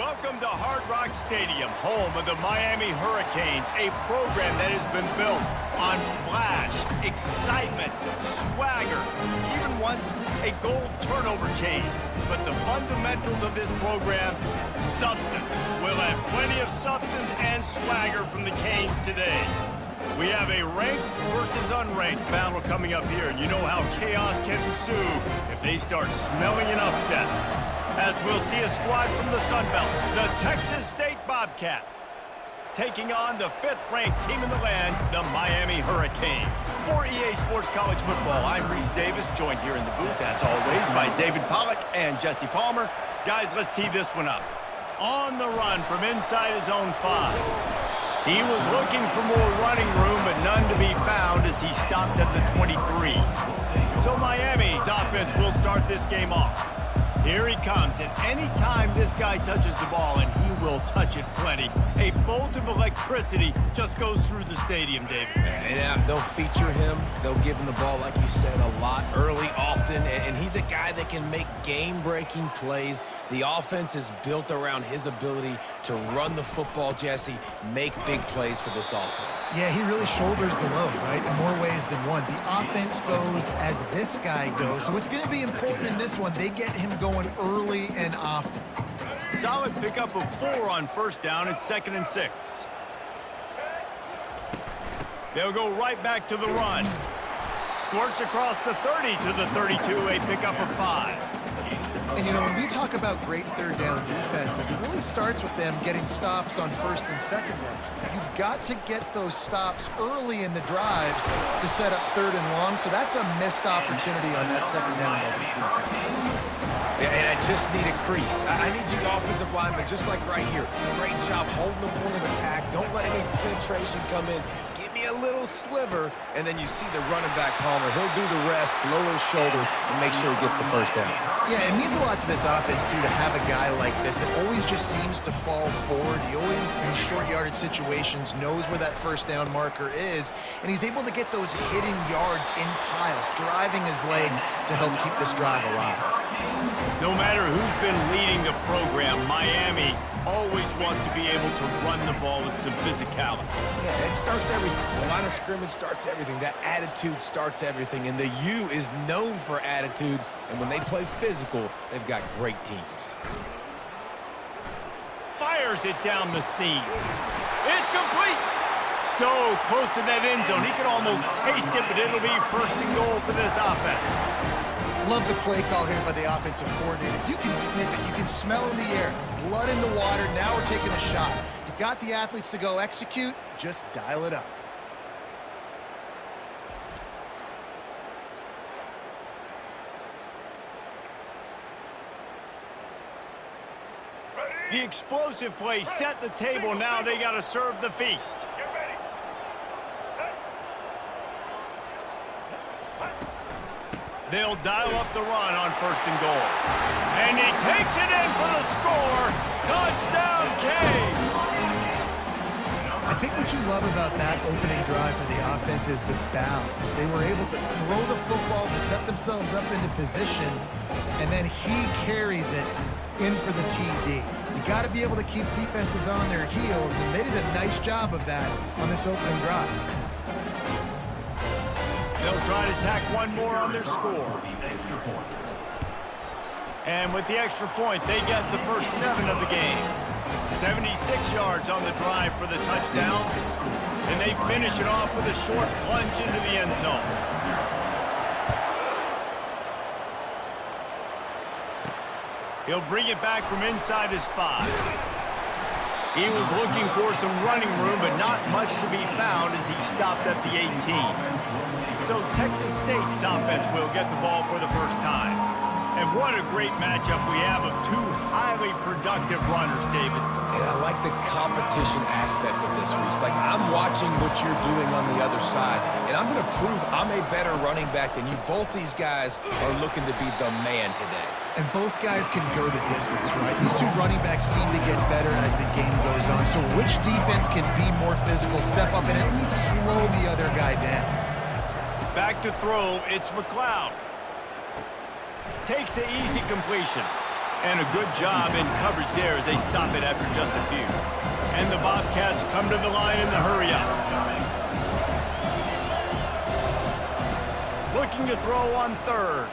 Welcome to Hard Rock Stadium, home of the Miami Hurricanes, a program that has been built on flash, excitement, swagger, even once a gold turnover chain. But the fundamentals of this program, substance. We'll have plenty of substance and swagger from the Canes today. We have a ranked versus unranked battle coming up here, and you know how chaos can ensue if they start smelling an upset. As we'll see a squad from the Sun Belt, the Texas State Bobcats, taking on the 5th-ranked team in the land, the Miami Hurricanes. For EA Sports College Football, I'm Reese Davis, joined here in the booth, as always, by David Pollack and Jesse Palmer. Guys, let's tee this one up. On the run from inside his own 5. He was looking for more running room, but none to be found as he stopped at the 23. So Miami's offense will start this game off. Here he comes, and anytime this guy touches the ball, and he will touch it plenty, a bolt of electricity just goes through the stadium, David. And they'll feature him. They'll give him the ball, like you said, a lot, early, often, and he's a guy that can make game-breaking plays. The offense is built around his ability to run the football, Jesse, make big plays for this offense. Yeah, he really shoulders the load, right, in more ways than one. The offense goes as this guy goes, so it's going to be important in this one. They get him going early and often. Solid pickup of 4 on first down. It's 2nd and 6. They'll go right back to the run. Squirts across the 30 to the 32, a pickup of 5. And, you know, when we talk about great third down defenses, it really starts with them getting stops on first and second down. You've got to get those stops early in the drives to set up 3rd and long, so that's a missed opportunity on that second down by this defense. Yeah, and I just need a crease. I need you offensive linemen, just like right here. Great job holding the point of attack. Don't let any penetration come in. Give me a little sliver, and then you see the running back, Palmer. He'll do the rest, lower his shoulder, and make sure he gets the first down. Yeah, it means a lot to this offense, too, to have a guy like this that always just seems to fall forward. He always, in short yardage situations, knows where that first down marker is, and he's able to get those hidden yards in piles, driving his legs to help keep this drive alive. No matter who's been leading the program, Miami always wants to be able to run the ball with some physicality. Yeah, it starts everything. The line of scrimmage starts everything. That attitude starts everything. And the U is known for attitude. And when they play physical, they've got great teams. Fires it down the seam. It's complete. So close to that end zone. He can almost taste it, but it'll be 1st and goal for this offense. Love the play call here by the offensive coordinator. You can sniff it. You can smell in the air. Blood in the water. Now we're taking a shot. You've got the athletes to go execute. Just dial it up. The explosive play set the table. Now they got to serve the feast. They'll dial up the run on 1st and goal. And he takes it in for the score. Touchdown, Canes! I think what you love about that opening drive for the offense is the balance. They were able to throw the football to set themselves up into position, and then he carries it in for the TD. You got to be able to keep defenses on their heels, and they did a nice job of that on this opening drive. They'll try to tack one more on their score. And with the extra point, they get the first 7 of the game. 76 yards on the drive for the touchdown. And they finish it off with a short plunge into the end zone. He'll bring it back from inside his 5. He was looking for some running room, but not much to be found as he stopped at the 18. So Texas State's offense will get the ball for the first time. And what a great matchup we have of 2 highly productive runners, David. And I like the competition aspect of this, Reese. Like, I'm watching what you're doing on the other side, and I'm going to prove I'm a better running back than you. Both these guys are looking to be the man today. And both guys can go the distance, right? These 2 running backs seem to get better as the game goes on. So which defense can be more physical, step up, and at least slow the other guy down? Back to throw, it's McLeod. Takes the easy completion. And a good job in coverage there as they stop it after just a few. And the Bobcats come to the line in the hurry-up. Looking to throw on third.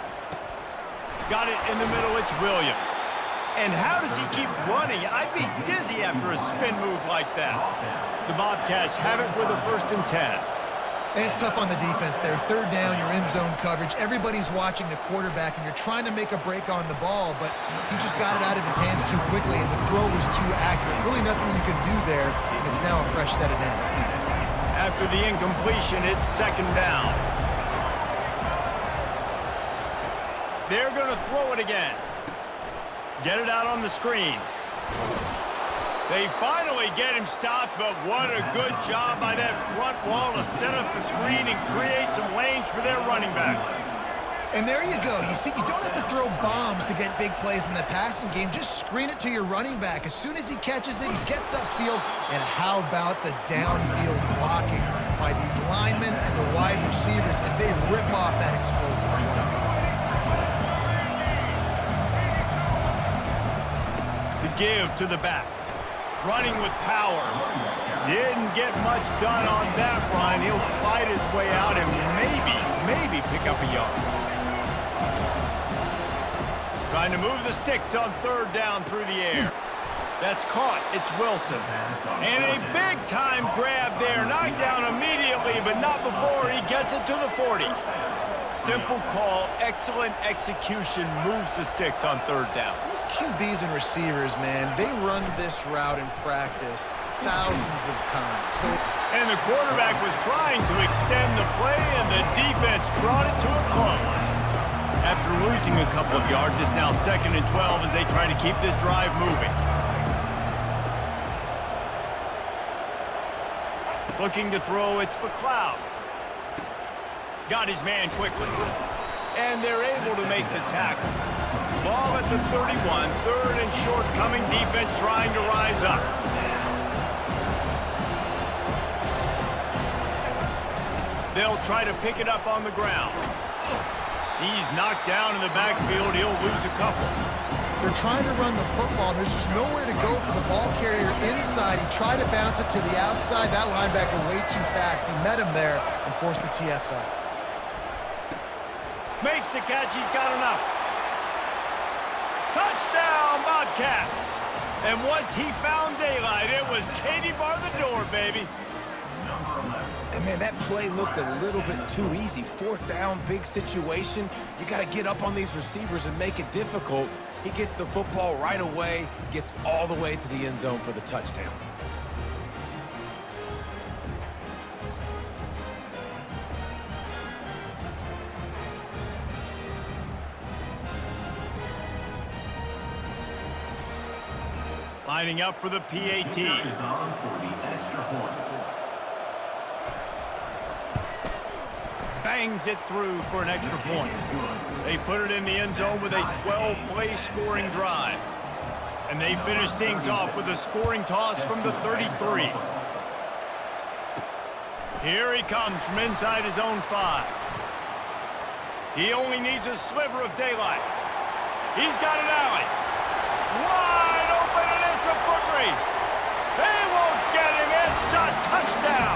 Got it in the middle, it's Williams. And how does he keep running? I'd be dizzy after a spin move like that. The Bobcats have it with a 1st and 10. And it's tough on the defense there. 3rd down, you're in zone coverage. Everybody's watching the quarterback, and you're trying to make a break on the ball, but he just got it out of his hands too quickly, and the throw was too accurate. Really nothing you can do there, and it's now a fresh set of downs. After the incompletion, it's 2nd down. They're going to throw it again. Get it out on the screen. They finally get him stopped, but what a good job by that front wall to set up the screen and create some lanes for their running back. And there you go. You see, you don't have to throw bombs to get big plays in the passing game. Just screen it to your running back. As soon as he catches it, he gets upfield. And how about the downfield blocking by these linemen and the wide receivers as they rip off that explosive run. The give to the back. Running with power. Didn't get much done on that run. He'll fight his way out and maybe pick up a yard. Trying to move the sticks on 3rd down through the air. That's caught. It's Wilson. And a big-time grab there. Knocked down immediately, but not before he gets it to the 40. Simple call, excellent execution, moves the sticks on 3rd down. These QBs and receivers, man, they run this route in practice thousands of times. And the quarterback was trying to extend the play, and the defense brought it to a close. After losing a couple of yards, it's now 2nd and 12 as they try to keep this drive moving. Looking to throw, it's McLeod. Got his man quickly. And they're able to make the tackle. Ball at the 31, 3rd and short coming, defense trying to rise up. They'll try to pick it up on the ground. He's knocked down in the backfield. He'll lose a couple. They're trying to run the football. There's just nowhere to go for the ball carrier inside. He tried to bounce it to the outside. That linebacker way too fast. He met him there and forced the TFL. Makes the catch. He's got enough. Touchdown, Bobcats. And once he found daylight, it was Katie bar the door, baby. And, man, that play looked a little bit too easy. 4th down, big situation. You got to get up on these receivers and make it difficult. He gets the football right away, gets all the way to the end zone for the touchdown. Lining up for the PAT. Bangs it through for an extra point. They put it in the end zone with a 12-play scoring drive. And they finish things off with a scoring toss from the 33. Here he comes from inside his own 5. He only needs a sliver of daylight. He's got an alley. Wide open, and it's a foot race. They won't get him. It's a touchdown.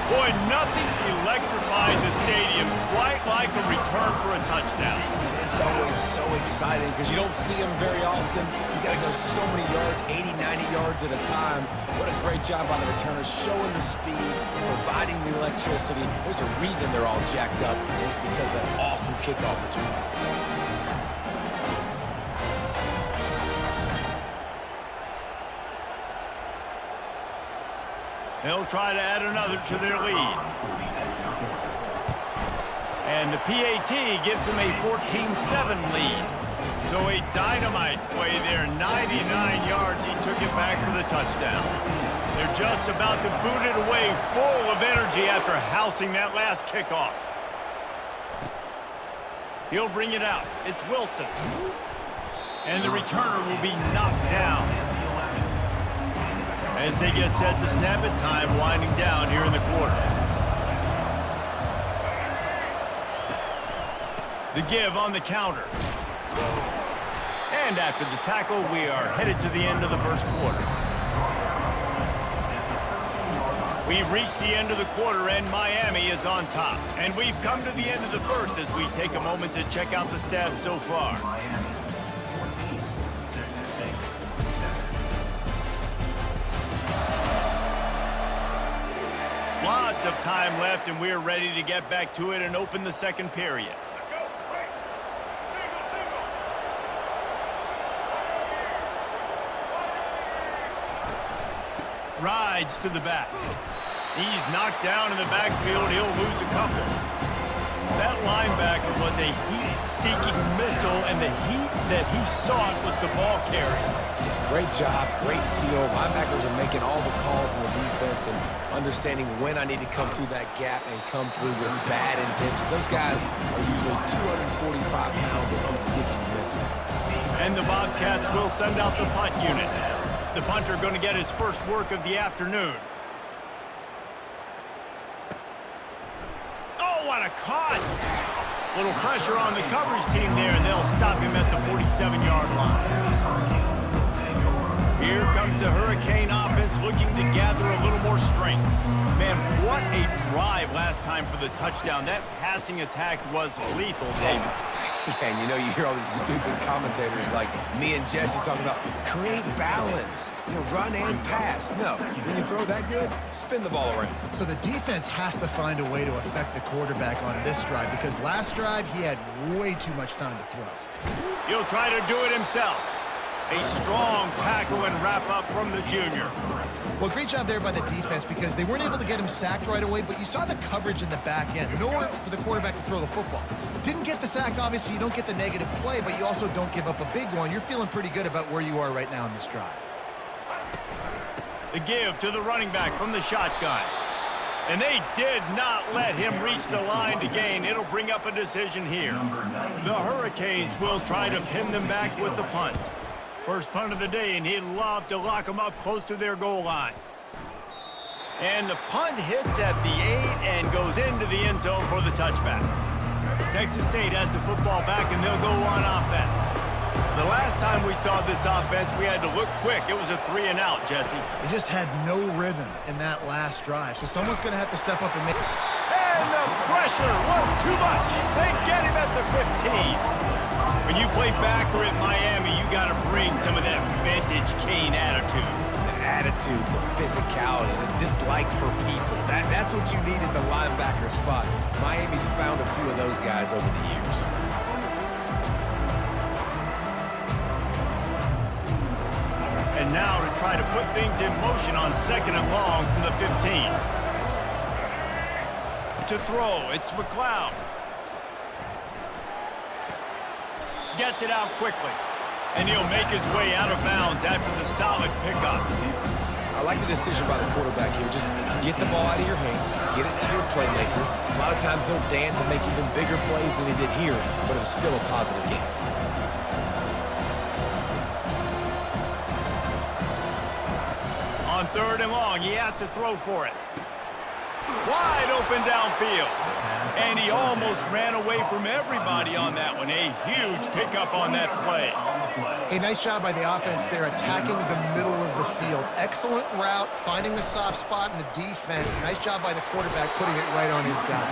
Boy, nothing electrifies a stadium quite like a return for a touchdown. It's always so exciting because you don't see them very often. You got to go so many yards, 80, 90 yards at a time. What a great job by the returners, showing the speed, providing the electricity. There's a reason they're all jacked up. It's because of that awesome kickoff return. They'll try to add another to their lead. And the PAT gives them a 14-7 lead. So a dynamite play there, 99 yards. He took it back for the touchdown. They're just about to boot it away, full of energy after housing that last kickoff. He'll bring it out. It's Wilson. And the returner will be knocked down. As they get set to snap it, time winding down here in the quarter. The give on the counter. And after the tackle, we are headed to the end of the first quarter. We've reached the end of the quarter, and Miami is on top. And we've come to the end of the first as we take a moment to check out the stats so far. Lots of time left, and we're ready to get back to it and open the second period. Rides to the back. He's knocked down in the backfield. He'll lose a couple. That linebacker was a heat-seeking missile, and the heat that he sought was the ball carry. Great job, great feel. Linebackers are making all the calls in the defense and understanding when I need to come through that gap and come through with bad intention. Those guys are usually 245 pounds of heat-seeking missile. And the Bobcats will send out the punt unit. The punter going to get his first work of the afternoon. Oh, what a cut! Little pressure on the coverage team there, and they'll stop him at the 47-yard line. Here comes the Hurricane offense looking to gather a little more strength. Man, what a drive last time for the touchdown. That passing attack was lethal, David. Yeah, and you know, you hear all these stupid commentators like me and Jesse talking about create balance, run and pass. No, when you throw that good, spin the ball around. So the defense has to find a way to affect the quarterback on this drive because last drive he had way too much time to throw. He'll try to do it himself. A strong tackle and wrap-up from the junior. Well, great job there by the defense because they weren't able to get him sacked right away, but you saw the coverage in the back end. Nowhere for the quarterback to throw the football. Didn't get the sack, obviously. You don't get the negative play, but you also don't give up a big one. You're feeling pretty good about where you are right now in this drive. The give to the running back from the shotgun. And they did not let him reach the line to gain. It'll bring up a decision here. The Hurricanes will try to pin them back with the punt. First punt of the day, and he'd love to lock them up close to their goal line. And the punt hits at the 8 and goes into the end zone for the touchback. Texas State has the football back, and they'll go on offense. The last time we saw this offense, we had to look quick. It was a 3-and-out, Jesse. They just had no rhythm in that last drive, so someone's going to have to step up and make... And the pressure was too much. They get him at the 15. When you play backer at Miami, you got to bring some of that vintage Kane attitude. The attitude, the physicality, the dislike for people. That's what you need at the linebacker spot. Miami's found a few of those guys over the years. And now to try to put things in motion on 2nd and long from the 15. To throw, it's McLeod. Gets it out quickly. And he'll make his way out of bounds after the solid pickup. I like the decision by the quarterback here. Just get the ball out of your hands, get it to your playmaker. A lot of times he'll dance and make even bigger plays than he did here, but it was still a positive game. On 3rd and long, he has to throw for it. Wide open downfield. And he almost ran away from everybody on that one. A huge pickup on that play. A nice job by the offense there, attacking the middle of the field. Excellent route, finding the soft spot in the defense. Nice job by the quarterback, putting it right on his guy.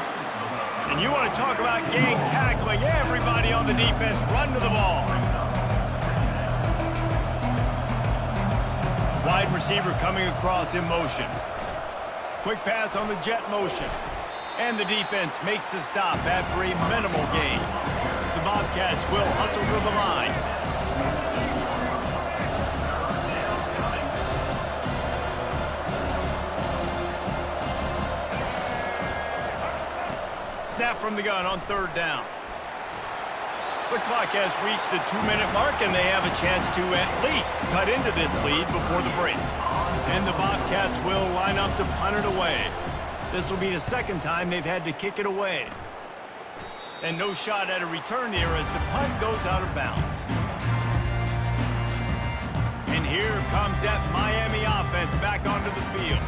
And you want to talk about gang tackling. Everybody on the defense run to the ball. Wide receiver coming across in motion. Quick pass on the jet motion. And the defense makes the stop after a minimal gain. The Bobcats will hustle to the line. Snap from the gun on 3rd down. The clock has reached the 2-minute mark, and they have a chance to at least cut into this lead before the break. And the Bobcats will line up to punt it away. This will be the 2nd time they've had to kick it away. And no shot at a return here as the punt goes out of bounds. And here comes that Miami offense back onto the field.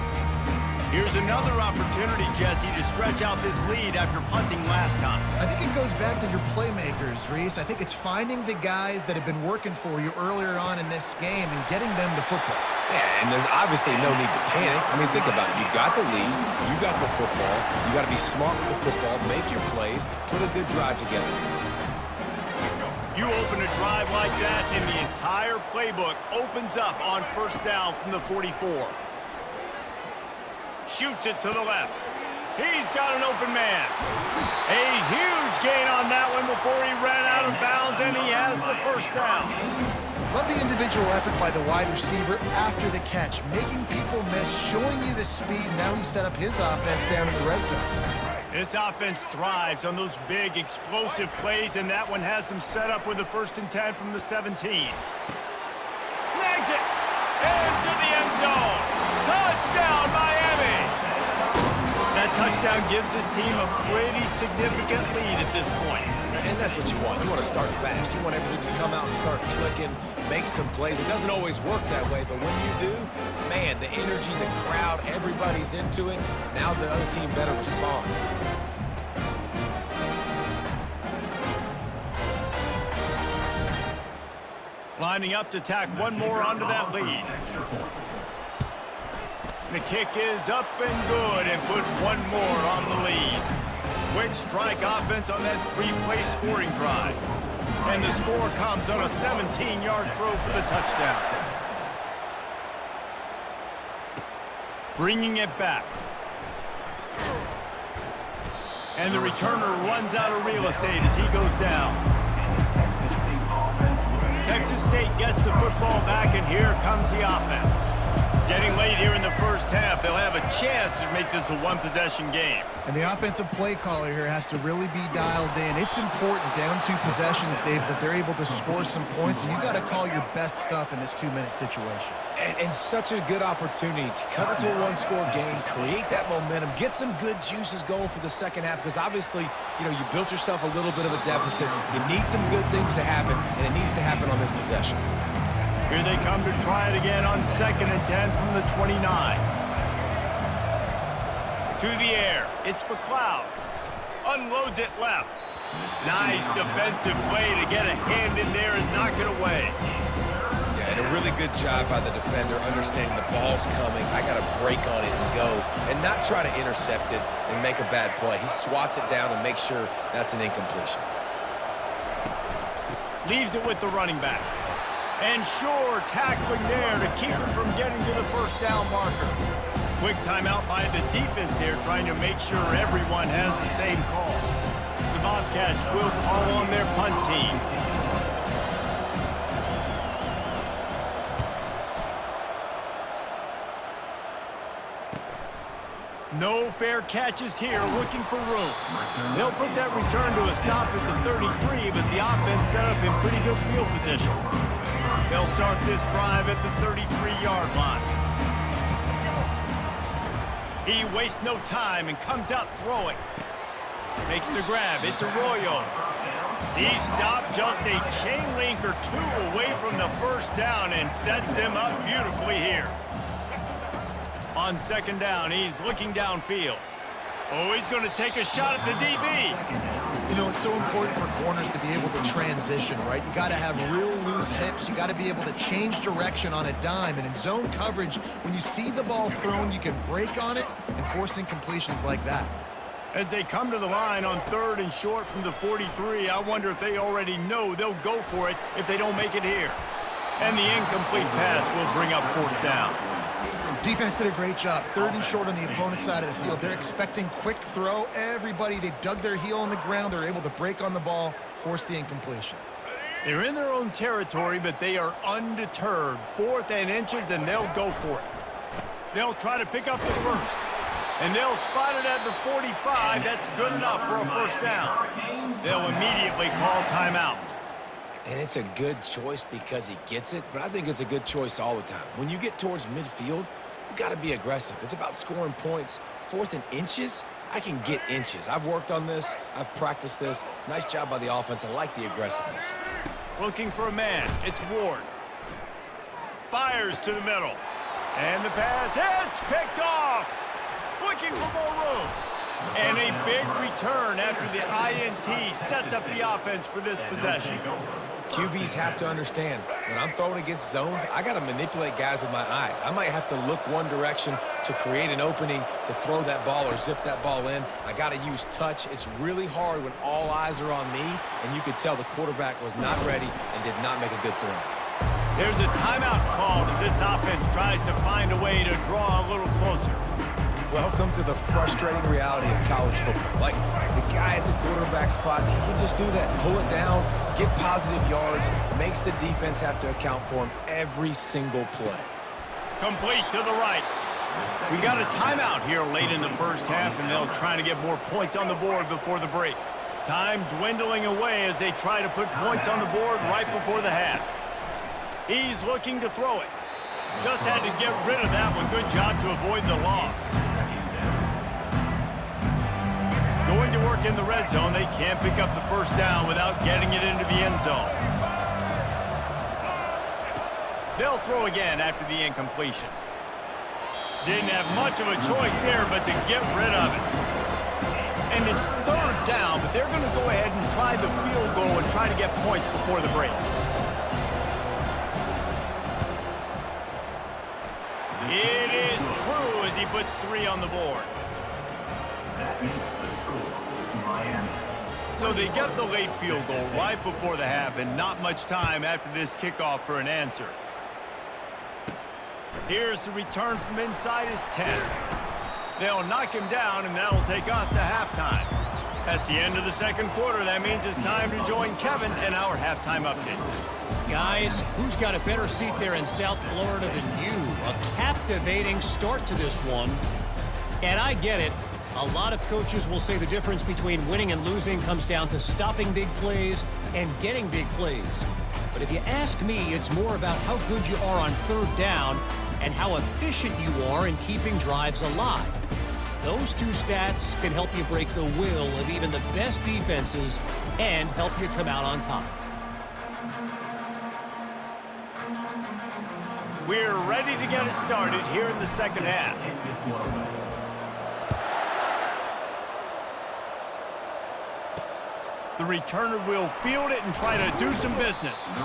Here's another opportunity, Jesse, to stretch out this lead after punting last time. I think it goes back to your playmakers, Reese. I think it's finding the guys that have been working for you earlier on in this game and getting them the football. Yeah, and there's obviously no need to panic. I mean, think about it. You got the lead. You got the football. You got to be smart with the football, make your plays, put a good drive together. You open a drive like that, and the entire playbook opens up on first down from the 44. Shoots it to the left. He's got an open man. A huge gain on that one before he ran out of bounds, and he has the first down. Love the individual effort by the wide receiver after the catch, making people miss, showing you the speed. Now he set up his offense down in the red zone. This offense thrives on those big, explosive plays, and that one has them set up with a 1st and 10 from the 17. Snags it into the end zone. Touchdown, Miami! That touchdown gives this team a pretty significant lead at this point. And that's what you want. You want to start fast. You want everything to come out and start clicking, make some plays. It doesn't always work that way, but when you do, man, the energy, the crowd, everybody's into it. Now the other team better respond. Lining up to tack one more onto that lead. The kick is up and good and put one more on the lead. Quick strike offense on that 3-play scoring drive. And the score comes on a 17-yard throw for the touchdown. Bringing it back. And the returner runs out of real estate as he goes down. Texas State gets the football back, and here comes the offense. Getting late here in the first half, they'll have a chance to make this a one-possession game. And the offensive play caller here has to really be dialed in. It's important down 2 possessions, Dave, that they're able to score some points. So you got to call your best stuff in this 2-minute situation. And such a good opportunity to cut it to a 1-score game, create that momentum, get some good juices going for the second half, because obviously, you built yourself a little bit of a deficit. You need some good things to happen, and it needs to happen on this possession. Here they come to try it again on 2nd and 10 from the 29. To the air, it's McLeod. Unloads it left. Nice defensive play to get a hand in there and knock it away. Yeah, and a really good job by the defender, understanding the ball's coming. I got to break on it and go, and not try to intercept it and make a bad play. He swats it down and makes sure that's an incompletion. Leaves it with the running back. And sure, tackling there to keep him from getting to the first down marker. Quick timeout by the defense there, trying to make sure everyone has the same call. The Bobcats will call on their punt team. No fair catches here, looking for room. They'll put that return to a stop at the 33, but the offense set up in pretty good field position. They'll start this drive at the 33-yard line. He wastes no time and comes out throwing. Makes the grab. It's Arroyo. He stopped just a chain link or 2 away from the first down and sets them up beautifully here. On 2nd down, he's looking downfield. Oh, he's going to take a shot at the DB. It's so important for corners to be able to transition, right? You got to have real loose hips. You got to be able to change direction on a dime. And in zone coverage, when you see the ball thrown, you can break on it and force incompletions like that. As they come to the line on 3rd and short from the 43, I wonder if they already know they'll go for it if they don't make it here. And the incomplete pass will bring up 4th down. Defense did a great job. 3rd and short on the opponent's side of the field. They're expecting quick throw. Everybody, they dug their heel on the ground. They're able to break on the ball, force the incompletion. They're in their own territory, but they are undeterred. 4th and inches, and they'll go for it. They'll try to pick up the first. And they'll spot it at the 45. That's good enough for a first down. They'll immediately call timeout. And it's a good choice because he gets it, but I think it's a good choice all the time. When you get towards midfield, you got to be aggressive. It's about scoring points. 4th and inches, I can get inches. I've worked on this. I've practiced this. Nice job by the offense. I like the aggressiveness. Looking for a man. It's Ward. Fires to the middle. And the pass hits, picked off. looking for more room. And a big return after the INT sets up the offense for this possession. QBs have to understand, when I'm throwing against zones, I got to manipulate guys with my eyes. I might have to look one direction to create an opening to throw that ball or zip that ball in. I got to use touch. It's really hard when all eyes are on me, and you could tell the quarterback was not ready and did not make a good throw. There's a timeout called as this offense tries to find a way to draw a little closer. Welcome to the frustrating reality of college football. Like, the guy at the quarterback spot, he can just do that. Pull it down, get positive yards, makes the defense have to account for him every single play. Complete to the right. We got a timeout here late in the first half, and they'll try to get more points on the board before the break. Time dwindling away as they try to put points on the board right before the half. He's looking to throw it. Just had to get rid of that one. Good job to avoid the loss. Going to work in the red zone. They can't pick up the first down without getting it into the end zone. They'll throw again after the incompletion. Didn't have much of a choice there but to get rid of it. And it's third down, but they're going to go ahead and try the field goal and try to get points before the break. It is true as he puts 3 on the board. So they get the late field goal right before the half and not much time after this kickoff for an answer. Here's the return from inside his 10. They'll knock him down, and that'll take us to halftime. That's the end of the second quarter. That means it's time to join Kevin in our halftime update. Guys, who's got a better seat there in South Florida than you? A captivating start to this one. And I get it. A lot of coaches will say the difference between winning and losing comes down to stopping big plays and getting big plays. But if you ask me, it's more about how good you are on third down and how efficient you are in keeping drives alive. Those two stats can help you break the will of even the best defenses and help you come out on top. We're ready to get it started here in the second half. The returner will field it and try to do some business.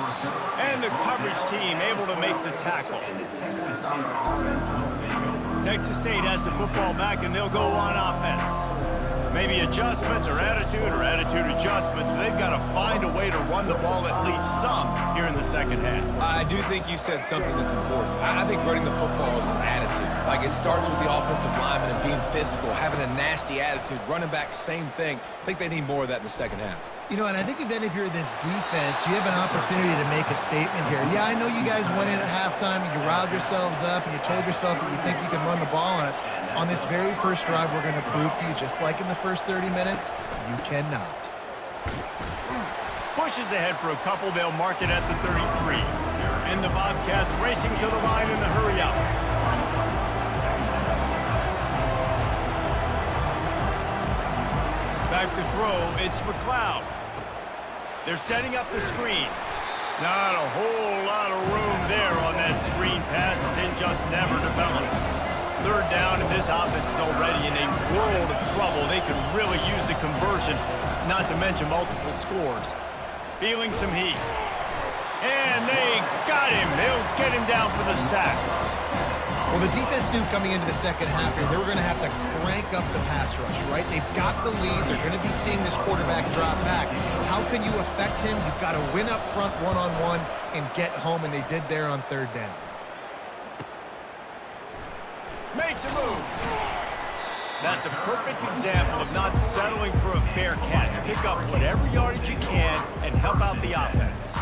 And the coverage team able to make the tackle. Texas State has the football back, and they'll go on offense. Maybe adjustments or attitude adjustments, but they've got to find a way to run the ball at least some here in the second half. I do think you said something that's important. I think running the football is an attitude. Like, it starts with the offensive lineman and being physical, having a nasty attitude. Running back, same thing. I think they need more of that in the second half. You know, and I think then if you're this defense, you have an opportunity to make a statement here. Yeah, I know you guys went in at halftime and you riled yourselves up and you told yourself that you think you can run the ball on us. On this very first drive, we're going to prove to you, just like in the first 30 minutes, you cannot. Pushes ahead for a couple. They'll mark it at the 33. And the Bobcats racing to the line in the hurry up. Back to throw, it's McLeod. They're setting up the screen. Not a whole lot of room there on that screen pass as it just never developed. Third down, and this offense is already in a world of trouble. They could really use a conversion, not to mention multiple scores. Feeling some heat. And they got him. They'll get him down for the sack. Well, the defense knew coming into the second half here, they were going to have to crank up the pass rush, right? They've got the lead. They're going to be seeing this quarterback drop back. How can you affect him? You've got to win up front one-on-one and get home, and they did there on third down. Makes a move. That's a perfect example of not settling for a fair catch. Pick up whatever yardage you can and help out the offense.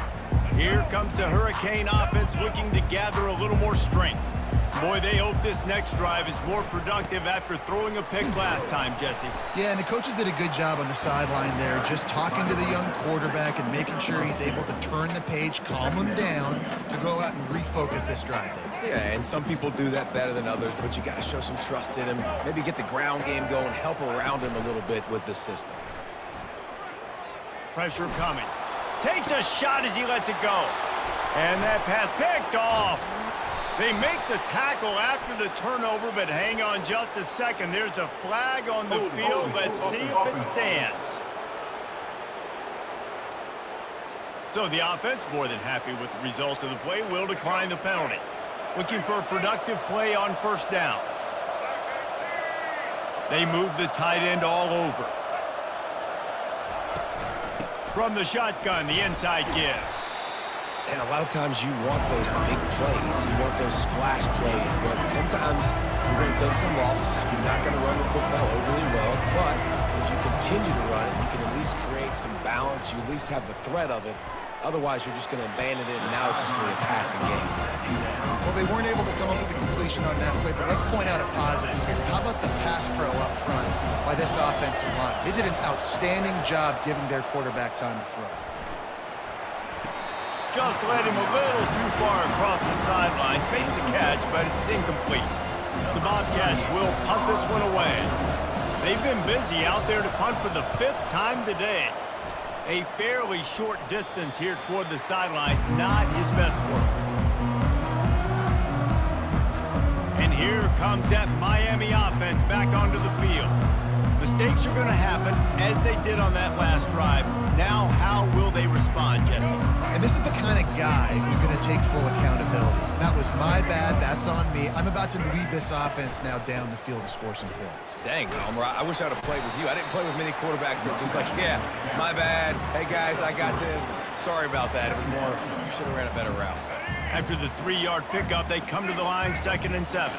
Here comes the Hurricane offense looking to gather a little more strength. Boy, they hope this next drive is more productive after throwing a pick last time, Jesse. Yeah, and the coaches did a good job on the sideline there, just talking to the young quarterback and making sure he's able to turn the page, calm him down to go out and refocus this drive. Yeah, and some people do that better than others, but you got to show some trust in him, maybe get the ground game going, help around him a little bit with the system. Pressure coming. Takes a shot as he lets it go. And that pass picked off. They make the tackle after the turnover, but hang on just a second. There's a flag on the field. Let's see if it stands. So the offense, more than happy with the result of the play, will decline the penalty. Looking for a productive play on first down. They move the tight end all over. From the shotgun, the inside give. And a lot of times you want those big plays. You want those splash plays. But sometimes you're going to take some losses. You're not going to run the football overly well. But if you continue to run it, you can at least create some balance. You at least have the threat of it. Otherwise, you're just going to abandon it, and now it's just going to be a passing game. Well, they weren't able to come up with a completion on that play, but let's point out a positive here. How about the pass pro up front by this offensive line? They did an outstanding job giving their quarterback time to throw. Just led him a little too far across the sidelines. Makes the catch, but it's incomplete. The Bobcats will punt this one away. They've been busy out there to punt for the 5th time today. A fairly short distance here toward the sidelines, not his best work. And here comes that Miami offense back onto the field. Mistakes are going to happen, as they did on that last drive. Now, how will they respond, Jesse? And this is the kind of guy who's going to take full accountability. That was my bad. That's on me. I'm about to lead this offense now down the field to score some points. Dang, Homer, I wish I would have played with you. I didn't play with many quarterbacks that were just like, yeah, my bad. Hey, guys, I got this. Sorry about that. It was more, you should have ran a better route. After the 3-yard pickup, they come to the line, 2nd and 7.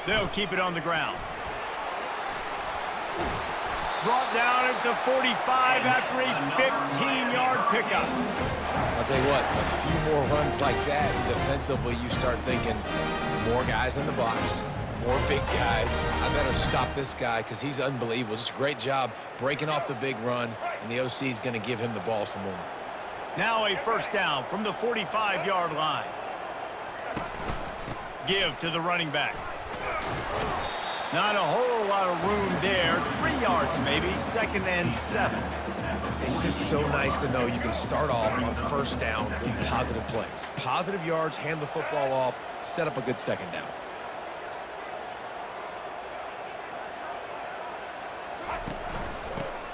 They'll keep it on the ground. Brought down at the 45 after a 15-yard pickup. I'll tell you what, a few more runs like that, defensively, you start thinking more guys in the box, more big guys. I better stop this guy because he's unbelievable. Just a great job breaking off the big run, and the OC is going to give him the ball some more. Now a first down from the 45-yard line. Give to the running back. Not a whole lot of room there. 3 yards maybe, 2nd and 7. It's just so nice to know you can start off on first down with positive plays. Positive yards, hand the football off, set up a good second down.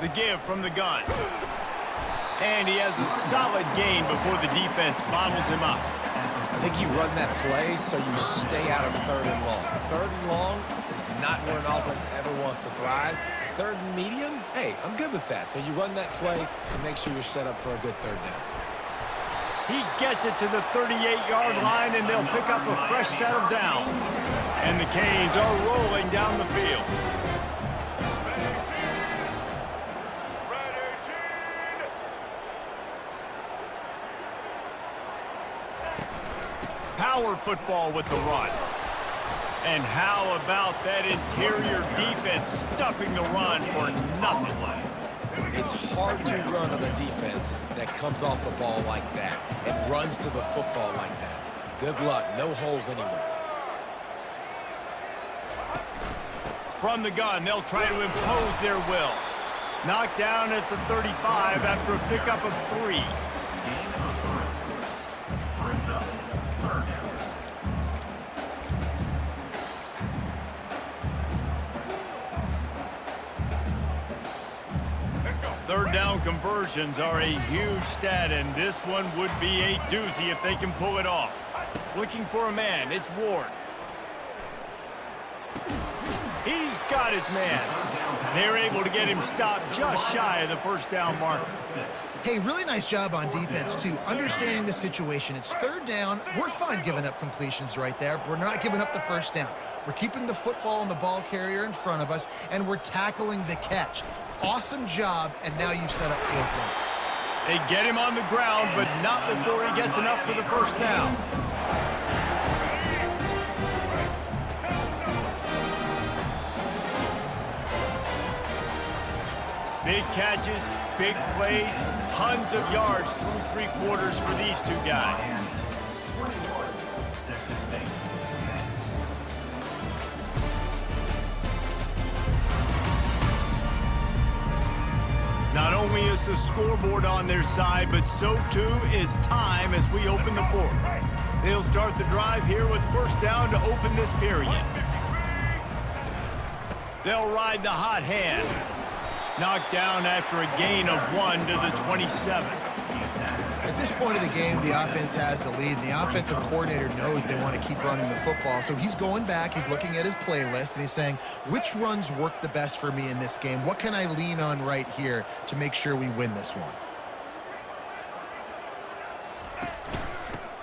The give from the gun. And he has a solid gain before the defense bottles him up. I think you run that play so you stay out of 3rd and long. 3rd and long is not where an offense ever wants to thrive. 3rd and medium, hey, I'm good with that. So you run that play to make sure you're set up for a good 3rd down. He gets it to the 38-yard line, and they'll pick up a fresh set of downs. And the Canes are rolling down the field. Power football with the run. And how about that interior defense stuffing the run for nothing? It's hard to run on a defense that comes off the ball like that and runs to the football like that. Good luck. No holes anywhere. From the gun, they'll try to impose their will. Knocked down at the 35 after a pickup of 3. Third down conversions are a huge stat, and this one would be a doozy if they can pull it off. Looking for a man, it's Ward. He's got his man. They're able to get him stopped just shy of the first down marker. Hey, really nice job on defense, too, understanding the situation. It's 3rd down. We're fine giving up completions right there. We're not giving up the first down. We're keeping the football and the ball carrier in front of us, and we're tackling the catch. Awesome job, and now you've set up 4th down. They get him on the ground, but not before he gets enough for the first down. Big catches, big plays, tons of yards through 3 quarters for these two guys. Not only is the scoreboard on their side, but so too is time as we open the fourth. They'll start the drive here with first down to open this period. They'll ride the hot hand. Knocked down after a gain of 1 to the 27. At this point of the game, the offense has the lead, and the offensive coordinator knows they want to keep running the football. So he's going back, he's looking at his playlist, and he's saying, which runs work the best for me in this game? What can I lean on right here to make sure we win this one?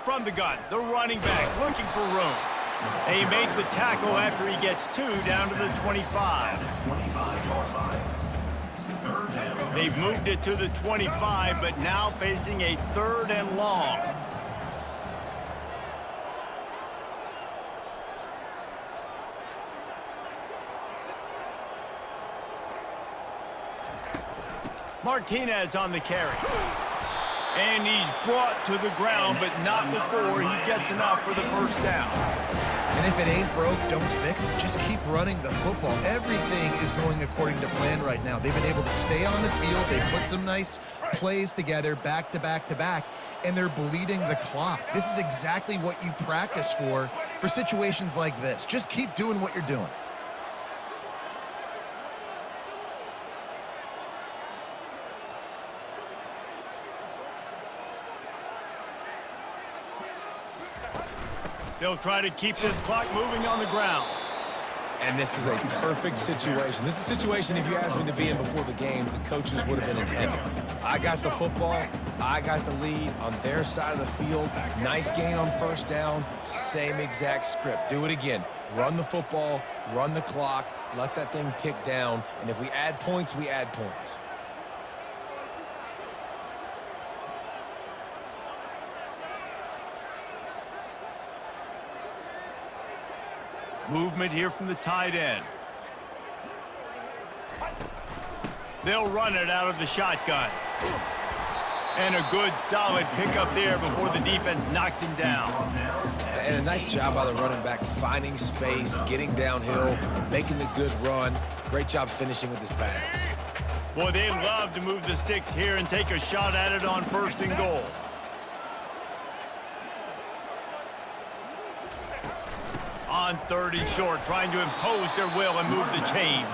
From the gun, the running back looking for room. They make the tackle after he gets 2 down to the 25. They've moved it to the 25, but now facing a 3rd and long. Martinez on the carry. And he's brought to the ground, but not before he gets enough for the first down. And if it ain't broke, don't fix it. Just keep running the football. Everything is going according to plan right now. They've been able to stay on the field. They've put some nice plays together, back to back to back, and they're bleeding the clock. This is exactly what you practice for situations like this. Just keep doing what you're doing. They'll try to keep this clock moving on the ground. And this is a perfect situation. This is a situation, if you asked me to be in before the game, the coaches would have been in heaven. I got the football. I got the lead on their side of the field. Nice gain on first down. Same exact script. Do it again. Run the football, run the clock, let that thing tick down. And if we add points, we add points. Movement here from the tight end. They'll run it out of the shotgun. And a good, solid pickup there before the defense knocks him down. And a nice job by the running back, finding space, getting downhill, making the good run. Great job finishing with his pads. Boy, they love to move the sticks here and take a shot at it on 1st and goal. On 3rd and short, trying to impose their will and move the chains.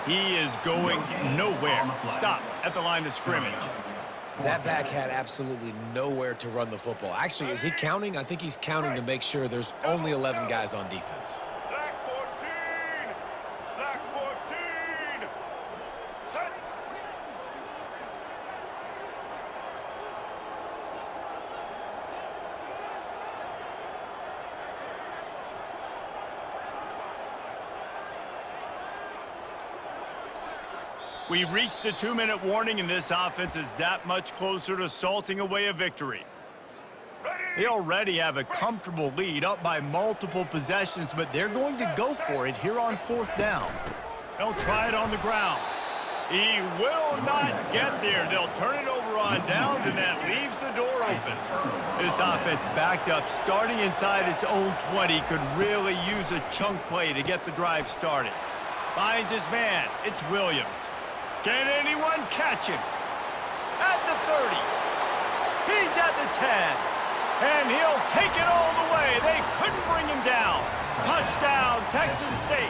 He is going nowhere. Stop at the line of scrimmage. That back had absolutely nowhere to run the football. Actually, is he counting? I think he's counting to make sure there's only 11 guys on defense. Black 14! Black 14! Set! We've reached the 2-minute warning, and this offense is that much closer to salting away a victory. They already have a comfortable lead, up by multiple possessions, but they're going to go for it here on 4th down. They'll try it on the ground. He will not get there. They'll turn it over on downs, and that leaves the door open. This offense backed up, starting inside its own 20, could really use a chunk play to get the drive started. Finds his man. It's Williams. Can anyone catch him? At the 30. He's at the 10. And he'll take it all the way. They couldn't bring him down. Touchdown, Texas State.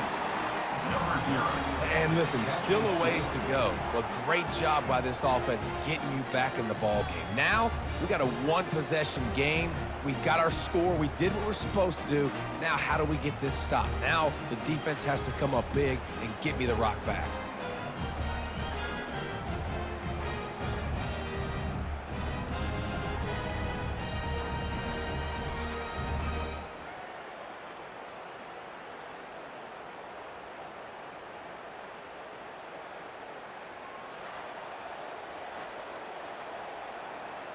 And listen, still a ways to go, but great job by this offense getting you back in the ball game. Now, we got a 1-possession game. We got our score. We did what we're supposed to do. Now, how do we get this stopped? Now, the defense has to come up big and get me the rock back.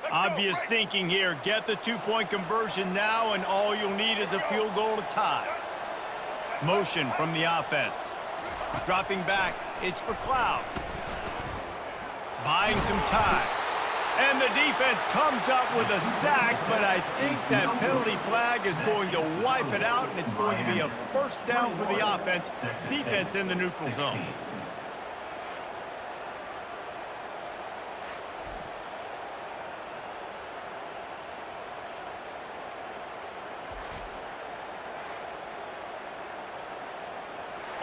Obvious thinking here. Get the 2-point conversion now, and all you'll need is a field goal to tie. Motion from the offense. Dropping back, it's McLeod. Buying some time. And the defense comes up with a sack, but I think that penalty flag is going to wipe it out, and it's going to be a first down for the offense. Defense in the neutral zone.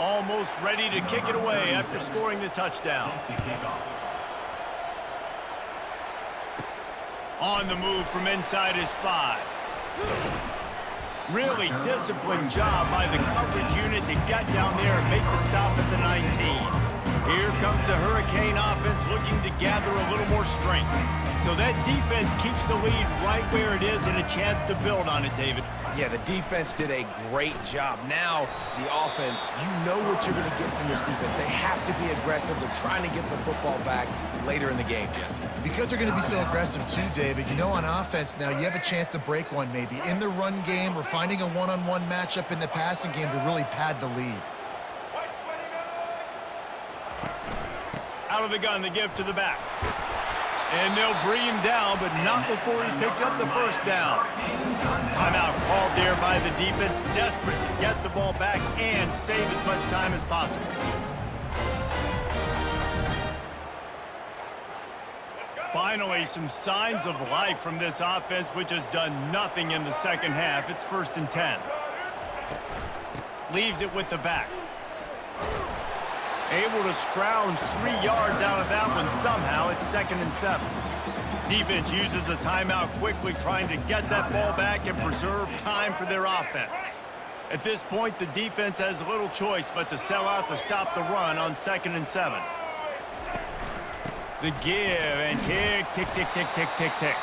Almost ready to kick it away after scoring the touchdown. On the move from inside his 5. Really disciplined job by the coverage unit to get down there and make the stop at the 19. Here comes the Hurricane offense looking to gather a little more strength. So that defense keeps the lead right where it is and a chance to build on it, David. Yeah, the defense did a great job. Now, the offense, you know what you're going to get from this defense. They have to be aggressive. They're trying to get the football back later in the game, Jesse. Because they're going to be so aggressive too, David, you know, on offense now, you have a chance to break one maybe in the run game or finding a one-on-one matchup in the passing game to really pad the lead. Out of the gun, the give to the back. And they'll bring him down, but not before he picks up the first down. Timeout called there by the defense, desperate to get the ball back and save as much time as possible. Finally, some signs of life from this offense, which has done nothing in the second half. It's 1st and 10. Leaves it with the back. Able to scrounge 3 yards out of that one somehow. It's 2nd and 7. Defense uses a timeout quickly, trying to get that ball back and preserve time for their offense. At this point, the defense has little choice but to sell out to stop the run on 2nd and 7. The give and tick, tick, tick, tick, tick, tick, tick.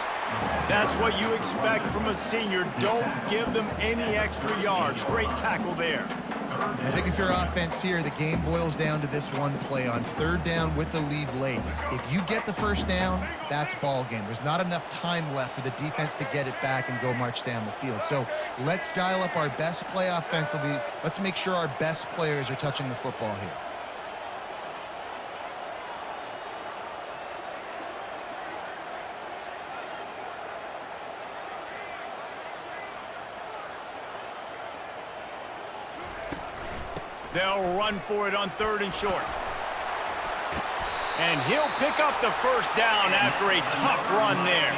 That's what you expect from a senior. Don't give them any extra yards. Great tackle there. I think if you're offense here, the game boils down to this one play on 3rd down with the lead late. If you get the first down, that's ball game. There's not enough time left for the defense to get it back and go march down the field. So let's dial up our best play offensively. Let's make sure our best players are touching the football here. They'll run for it on 3rd and short. And he'll pick up the first down after a tough run there.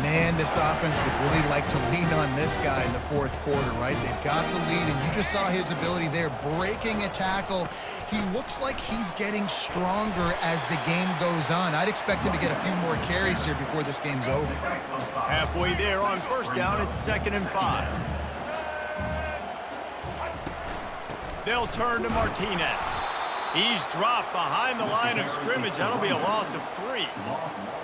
Man, this offense would really like to lean on this guy in the 4th quarter, right? They've got the lead, and you just saw his ability there, breaking a tackle. He looks like he's getting stronger as the game goes on. I'd expect him to get a few more carries here before this game's over. Halfway there on 1st down, it's 2nd and 5. They'll turn to Martinez. He's dropped behind the line of scrimmage. That'll be a loss of 3.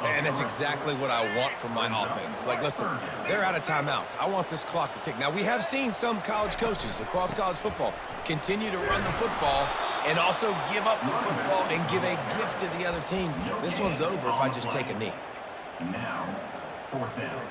And that's exactly what I want from my offense. Like, listen, they're out of timeouts. I want this clock to tick. Now, we have seen some college coaches across college football continue to run the football and also give up the football and give a gift to the other team. This one's over if I just take a knee. Now, 4th down.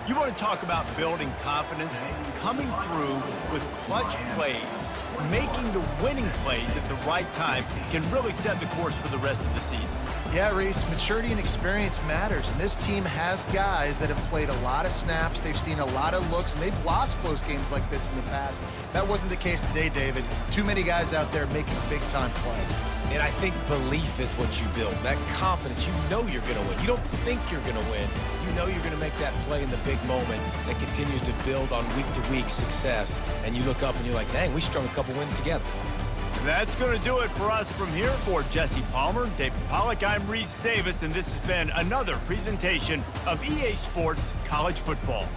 You want to talk about building confidence? Coming through with clutch plays, making the winning plays at the right time can really set the course for the rest of the season. Yeah, Reese, maturity and experience matters, and this team has guys that have played a lot of snaps, they've seen a lot of looks, and they've lost close games like this in the past. That wasn't the case today, David. Too many guys out there making big-time plays. And I think belief is what you build. That confidence, you know you're going to win. You don't think you're going to win. You know you're going to make that play in the big moment that continues to build on week-to-week success. And you look up and you're like, dang, we strung a couple wins together. That's going to do it for us from here. For Jesse Palmer, David Pollack, I'm Reese Davis, and this has been another presentation of EA Sports College Football.